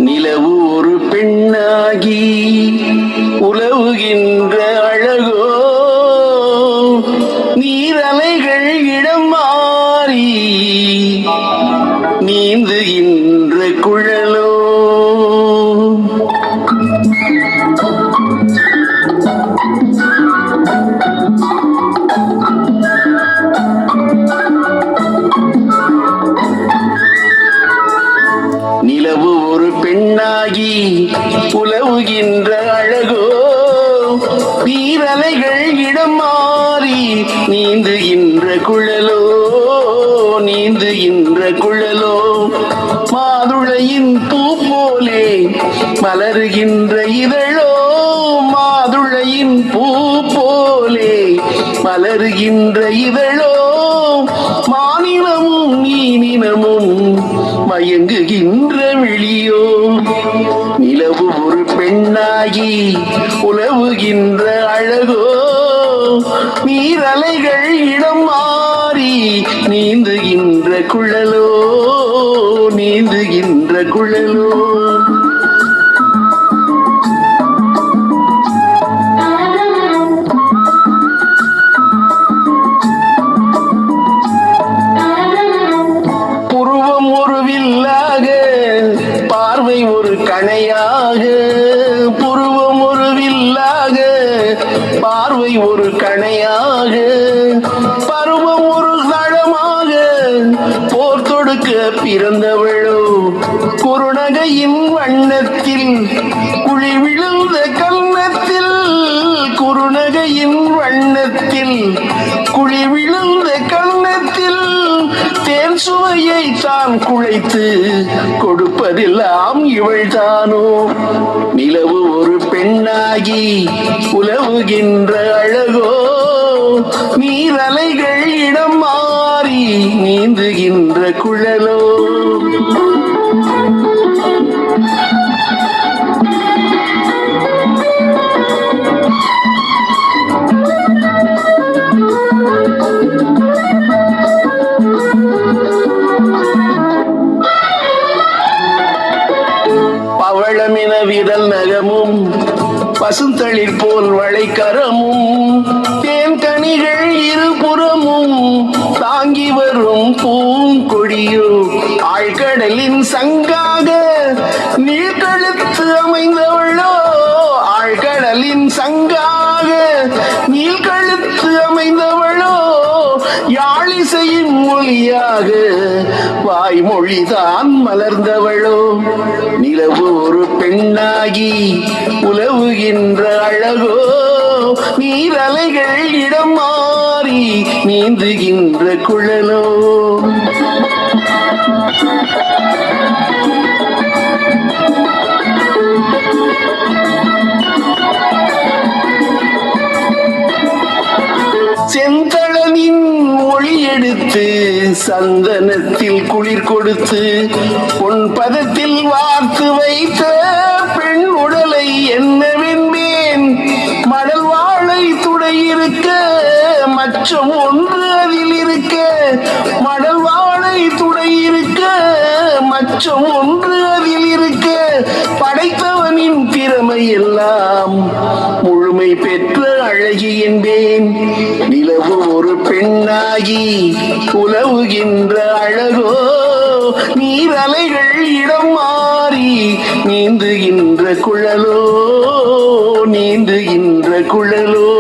நிலவு ஒரு பெண்ணாகி உலவுகின்ற அழகோ, நீரலைகள் இடம் மாறி நீந்துகின்ற குழலோ. நிலவு ஒரு பெண்ணாகி உலவுகின்ற அழகோ, நீரலைகள் இடம் மாறி நீந்துகின்ற குழலோ, நீந்துகின்ற குழலோ. மாதுளையின் பூ போலே மலருகின்ற இதழோ, மாதுளையின் பூ போலே மலருகின்ற இதழோ. மாநிலமும் நீனினமும் மயங்குகின்ற விழியோ. நிலவு ஒரு பெண்ணாகி உலவுகின்ற அழகோ, நீரலைகள் இடம் மாறி நீந்துகின்ற குழலோ, நீந்துகின்ற குழலோ. புருவம் ஒரு வில்லாக, பார்வை ஒரு கணையாக. புருவம் ஒரு வில்லாக, பார்வை ஒரு கணையாக. பருவம் ஒரு தளமாக, போர் தொடுக்க பிறந்தவளோ. குறுநகையின் வண்ணத்தில் குழி விழுந்த கன்னத்தில், குறுநகையின் வண்ணத்தில் குழி விழுந்த கன்னத்தில் தேன் சுவையை தான் குழைத்து கொடுப்பதெல்லாம் இவள் தானோ. நிலவு ஒரு பெண்ணாகி உலவுகின்ற அழகோ, நீரலைகள் இடம் மாறி நீந்துகின்ற குழலோ. பவளமென விரல் நகமும் பசுந்தளிர் போல் வளைக்கரமும், தேன்கனிகள் இருபுறமும் தாங்கி வரும் பூங்கொடியோ. ஆழ்கடலின் சங்காக நீழ்கழுத்து அமைந்தவளோ, ஆழ்கடலின் சங்காக நீழ்கழுத்து அமைந்தவளோ. யாழிசையின் மொழியாக வாய்மொழிதான் மலர்ந்தவளோ. நிலவு ஒரு பெண்ணாகி உலவுகின்ற அழகோ, நீரலைகள் இடம் மாறி நீந்துகின்ற குழலோ. செந்தளனின் ஒளி எடுத்து சந்தனத்தில் குளிர் கொடுத்து பொன் பதத்தில் வார்த்து வைத்த பெண் உடலை என்னவென்பேன். மணல் வாழை துடை இருக்க மச்சம் ஒன்று அதில் இருக்க, மணல் வாழை துடை இருக்க மச்சம் ஒன்று அதில் இருக்க. படைத்தவனின் திறமை எல்லாம் முழுமை பெற்ற அழகி என்பேன். நிலவு ஒரு பெண்ணாகி உலவுகின்ற அழகோ, நீரலைகள் இடம் மாறி நீந்துகின்ற குழலோ, நீந்துகின்ற குழலோ.